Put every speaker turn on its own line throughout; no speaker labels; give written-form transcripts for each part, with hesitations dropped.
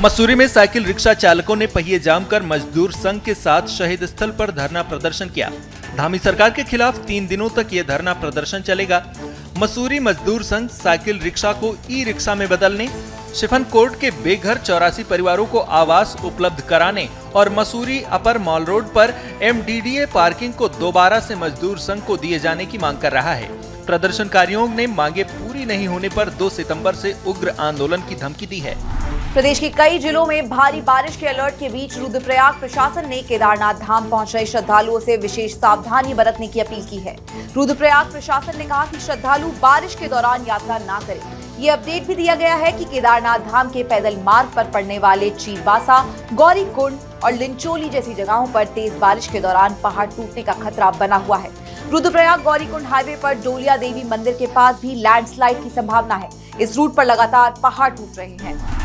मसूरी में cycle rickshaw चालकों ने पहिए जाम कर मजदूर संघ के साथ शहीद स्थल पर धरना प्रदर्शन किया। धामी सरकार के खिलाफ 3 दिनों तक ये धरना प्रदर्शन चलेगा। मसूरी मजदूर संघ साइकिल रिक्शा को ई रिक्शा में बदलने, शिफन कोर्ट के बेघर 84 परिवारों को आवास उपलब्ध कराने और मसूरी अपर मॉल रोड पर MDDA पार्किंग को दोबारा से मजदूर संघ को दिए जाने की मांग कर रहा है। प्रदर्शनकारियों ने मांगे पूरी नहीं होने पर 2 सितंबर से उग्र आंदोलन की धमकी दी है।
प्रदेश के कई जिलों में भारी बारिश के अलर्ट के बीच रुद्रप्रयाग प्रशासन ने केदारनाथ धाम पहुंच रहे श्रद्धालुओं से विशेष सावधानी बरतने की अपील की है। रुद्रप्रयाग प्रशासन ने कहा कि श्रद्धालु बारिश के दौरान यात्रा न करें। ये अपडेट भी दिया गया है कि केदारनाथ धाम के पैदल मार्ग पर पड़ने वाले चीरबासा, गौरीकुंड और लिंचोली जैसी जगहों पर तेज बारिश के दौरान पहाड़ टूटने का खतरा बना हुआ है। रुद्रप्रयाग गौरीकुंड हाईवे पर डोलिया देवी मंदिर के पास भी लैंडस्लाइड की संभावना है। इस रूट पर लगातार पहाड़ टूट रहे हैं।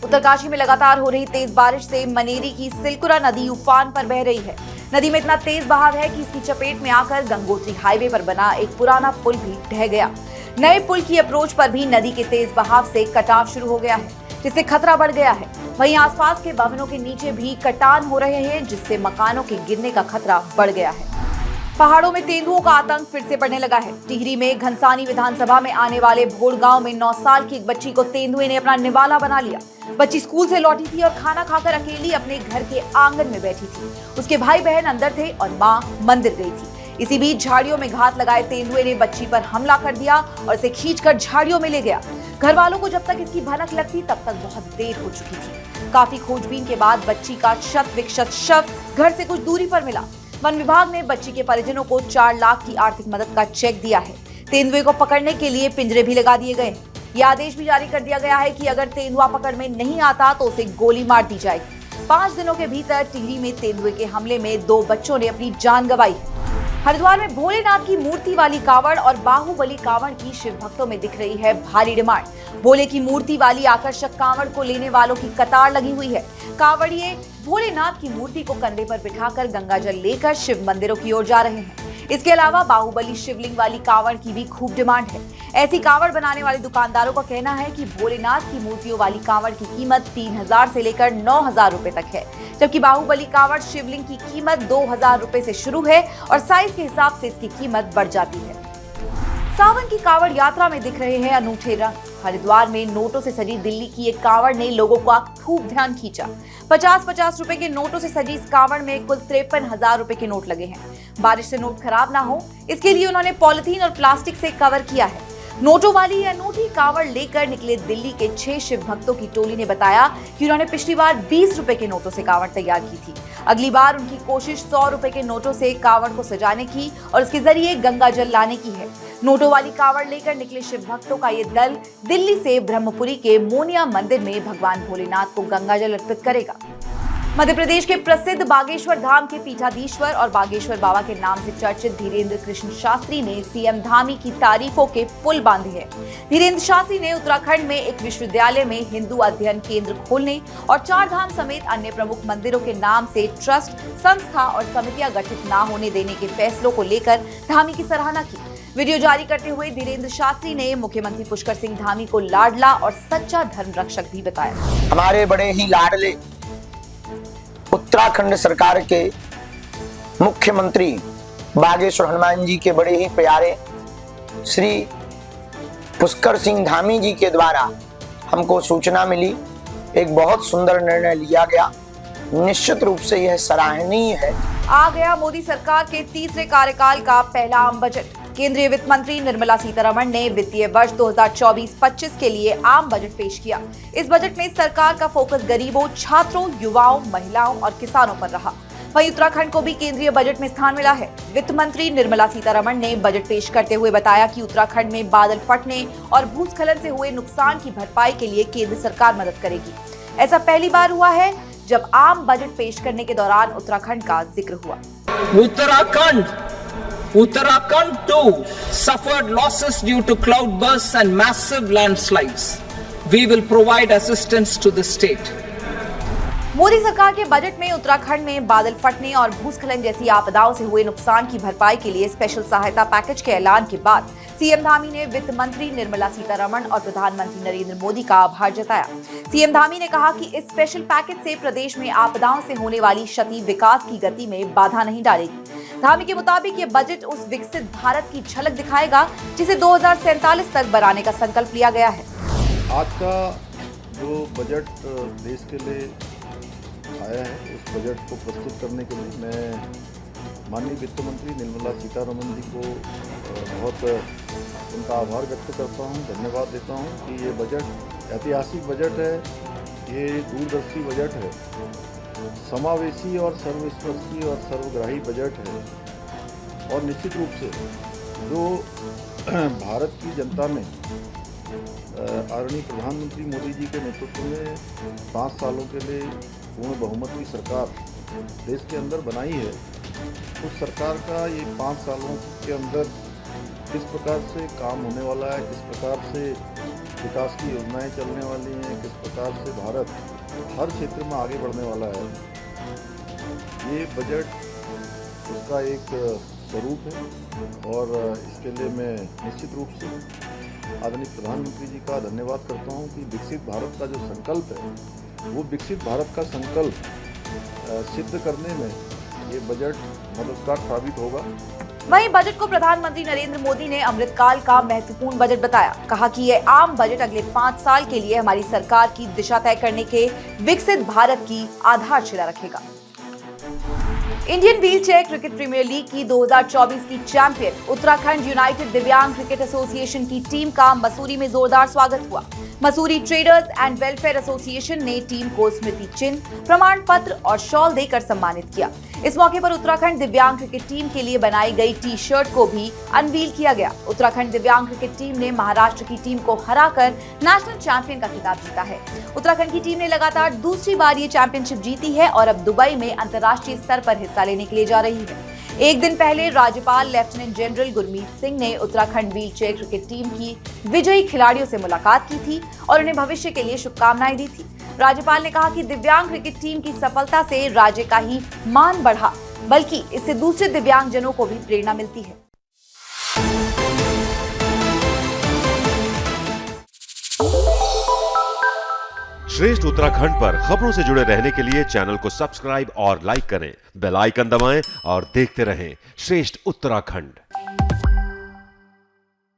उत्तरकाशी में लगातार हो रही तेज बारिश से मनेरी की सिलकुरा नदी उफान पर बह रही है। नदी में इतना तेज बहाव है कि इसकी चपेट में आकर गंगोत्री हाईवे पर बना एक पुराना पुल भी ढह गया। नए पुल की अप्रोच पर भी नदी के तेज बहाव से कटाव शुरू हो गया है, जिससे खतरा बढ़ गया है। वहीं आसपास के भवनों के नीचे भी कटान हो रहे हैं, जिससे मकानों के गिरने का खतरा बढ़ गया है। पहाड़ों में तेंदुओं का आतंक फिर से बढ़ने लगा है। टिहरी में घनसानी विधानसभा में आने वाले भोड़ गांव में 9 साल की एक बच्ची को तेंदुए ने अपना निवाला बना लिया। बच्ची स्कूल से लौटी थी और खाना खाकर अकेली अपने घर के आंगन में बैठी थी। उसके भाई बहन अंदर थे और मां मंदिर गई थी। इसी बीच झाड़ियों में घात लगाए तेंदुए ने बच्ची पर हमला कर दिया और इसे खींचकर झाड़ियों में ले गया। घर वालों को जब तक इसकी भनक लगती तब तक बहुत देर हो चुकी थी। काफी खोजबीन के बाद बच्ची का शत विक्षत शव घर से कुछ दूरी पर मिला। वन विभाग ने बच्ची के परिजनों को 4 लाख की आर्थिक मदद का चेक दिया है। तेंदुए को पकड़ने के लिए पिंजरे भी लगा दिए गए हैं। यह आदेश भी जारी कर दिया गया है कि अगर तेंदुआ पकड़ में नहीं आता तो उसे गोली मार दी जाएगी। 5 दिनों के भीतर टिहरी में तेंदुए के हमले में 2 बच्चों ने अपनी जान गंवाई है। हरिद्वार में भोलेनाथ की मूर्ति वाली कावड़ और बाहुबली कावड़ की शिव भक्तों में दिख रही है भारी डिमांड। भोले की मूर्ति वाली आकर्षक कावड़ को लेने वालों की कतार लगी हुई है। कावड़िए भोलेनाथ की मूर्ति को कंधे पर बिठाकर गंगाजल लेकर शिव मंदिरों की ओर जा रहे हैं। इसके अलावा बाहुबली शिवलिंग वाली कावड़ की भी खूब डिमांड है। ऐसी कावड़ बनाने वाले दुकानदारों का कहना है कि भोलेनाथ की मूर्तियों वाली कावड़ की कीमत 3000 से लेकर 9000 रुपए तक है, जबकि बाहुबली कावड़ शिवलिंग की कीमत 2000 रुपए से शुरू है और साइज के हिसाब से इसकी कीमत बढ़ जाती है। सावन की कावड़ यात्रा में दिख रहे हैं अनूठे रंग। हरिद्वार में नोटों से सजी दिल्ली की एक कावड़ ने लोगों का खूब ध्यान खींचा। 50-50 रुपए के नोटों से सजी इस कावड़ में कुल 53,000 रुपए के नोट लगे हैं। बारिश से नोट खराब ना हो, इसके लिए उन्होंने पॉलिथीन और प्लास्टिक से कवर किया है। नोटों वाली ये अनूठी कावड़ लेकर निकले दिल्ली के 6 शिव भक्तों की टोली ने बताया कि उन्होंने पिछली बार 20 रुपए के नोटों से कावड़ तैयार की थी। अगली बार उनकी कोशिश 100 रुपए के नोटों से कावड़ को सजाने की और इसके जरिए गंगा जल लाने की है। नोटों वाली कावड़ लेकर निकले शिव भक्तों का ये दल दिल्ली से ब्रह्मपुरी के मोनिया मंदिर में भगवान भोलेनाथ को गंगा जल अर्पित करेगा। मध्य प्रदेश के प्रसिद्ध बागेश्वर धाम के पीठाधीश्वर और बागेश्वर बाबा के नाम से चर्चित धीरेन्द्र कृष्ण शास्त्री ने सीएम धामी की तारीफों के पुल बांधे हैं। धीरेन्द्र शास्त्री ने उत्तराखंड में एक विश्वविद्यालय में हिंदू अध्ययन केंद्र खोलने और 4 धाम समेत अन्य प्रमुख मंदिरों के नाम से ट्रस्ट, संस्था और समितियां गठित न होने देने के फैसलों को लेकर धामी की सराहना की। वीडियो जारी करते हुए धीरेन्द्र शास्त्री ने मुख्यमंत्री पुष्कर सिंह धामी को लाडला और सच्चा धर्म रक्षक भी बताया।
हमारे बड़े ही लाडले उत्तराखंड सरकार के मुख्यमंत्री बागेश्वर हनुमान जी के बड़े ही प्यारे श्री पुष्कर सिंह धामी जी के द्वारा हमको सूचना मिली। एक बहुत सुंदर निर्णय लिया गया। निश्चित रूप से यह सराहनीय है।
आ गया मोदी सरकार के तीसरे कार्यकाल का पहला आम बजट। केंद्रीय वित्त मंत्री निर्मला सीतारमण ने वित्तीय वर्ष 2024-25 के लिए आम बजट पेश किया। इस बजट में सरकार का फोकस गरीबों, छात्रों, युवाओं, महिलाओं और किसानों पर रहा। वहीं उत्तराखंड को भी केंद्रीय बजट में स्थान मिला है। वित्त मंत्री निर्मला सीतारमण ने बजट पेश करते हुए बताया कि उत्तराखंड में बादल फटने और भूस्खलन से हुए नुकसान की भरपाई के लिए केंद्र सरकार मदद करेगी। ऐसा पहली बार हुआ है जब आम बजट पेश करने के दौरान उत्तराखंड का जिक्र हुआ।
Uttarakhand too suffered losses due to cloudbursts and massive landslides. We will provide assistance to the state.
Modi सरकार के बजट में उत्तराखंड में बादल फटने और भूस्खलन जैसी आपदाओं से हुए नुकसान की भरपाई के लिए स्पेशल सहायता पैकेज के ऐलान के बाद सीएम धामी ने वित्त मंत्री निर्मला सीतारमण और प्रधानमंत्री नरेंद्र मोदी का आभार जताया। सीएम धामी ने कहा कि इस स्पेशल पैकेज से प्रदेश में आपदाओं से होने वाली क्षति विकास की गति में बाधा नहीं डालेगी। धामी के मुताबिक ये बजट उस विकसित भारत की झलक दिखाएगा जिसे 2047 तक बनाने का संकल्प लिया गया है।
आज का जो बजट देश के लिए आया है, उस बजट को प्रस्तुत करने के लिए मैं माननीय वित्त मंत्री निर्मला सीतारमण जी को बहुत उनका आभार व्यक्त करता हूं, धन्यवाद देता हूं कि ये बजट ऐतिहासिक बजट है, ये दूरदर्शी बजट है, समावेशी और सर्वस्पर्शी और सर्वग्राही बजट है। और निश्चित रूप से जो भारत की जनता ने आदरणीय प्रधानमंत्री मोदी जी के नेतृत्व में 5 सालों के लिए पूर्ण बहुमत की सरकार देश के अंदर बनाई है, उस सरकार का ये 5 सालों के अंदर किस प्रकार से काम होने वाला है, किस प्रकार से विकास की योजनाएं चलने वाली हैं, किस प्रकार से भारत हर क्षेत्र में आगे बढ़ने वाला है, ये बजट उसका एक स्वरूप है। और इसके लिए मैं निश्चित रूप से आदरणीय प्रधानमंत्री जी का धन्यवाद करता हूं कि विकसित भारत का जो संकल्प है, वो विकसित भारत का संकल्प सिद्ध करने में ये बजट मददगार साबित होगा।
वहीं बजट को प्रधानमंत्री नरेंद्र मोदी ने अमृतकाल का महत्वपूर्ण बजट बताया। कहा कि यह आम बजट अगले 5 साल के लिए हमारी सरकार की दिशा तय करने के विकसित भारत की आधारशिला रखेगा। Indian wheelchair cricket premier league की 2024 की चैंपियन उत्तराखंड यूनाइटेड दिव्यांग क्रिकेट एसोसिएशन की टीम का मसूरी में जोरदार स्वागत हुआ। Mussoorie traders and welfare association ने टीम को स्मृति चिन्ह, प्रमाण पत्र और शॉल देकर सम्मानित किया। इस मौके पर उत्तराखंड दिव्यांग क्रिकेट टीम के लिए बनाई गई टी शर्ट को भी अनवील किया गया। उत्तराखंड दिव्यांग क्रिकेट टीम ने महाराष्ट्र की टीम को हराकर नेशनल चैंपियन का खिताब जीता है। उत्तराखंड की टीम ने लगातार दूसरी बार ये चैंपियनशिप जीती है और अब दुबई में अंतर्राष्ट्रीय स्तर पर हिस्सा लेने के लिए जा रही है। एक दिन पहले राज्यपाल लेफ्टिनेंट जनरल गुरमीत सिंह ने उत्तराखंड व्हीलचेयर क्रिकेट टीम की विजयी खिलाड़ियों से मुलाकात की थी और उन्हें भविष्य के लिए शुभकामनाएं दी थी। राज्यपाल ने कहा कि दिव्यांग क्रिकेट टीम की सफलता से राज्य का ही मान बढ़ा, बल्कि इससे दूसरे दिव्यांगजनों को भी प्रेरणा मिलती है।
श्रेष्ठ उत्तराखंड पर खबरों से जुड़े रहने के लिए चैनल को सब्सक्राइब और लाइक करें, बेल आइकन दबाएं और देखते रहें श्रेष्ठ उत्तराखंड।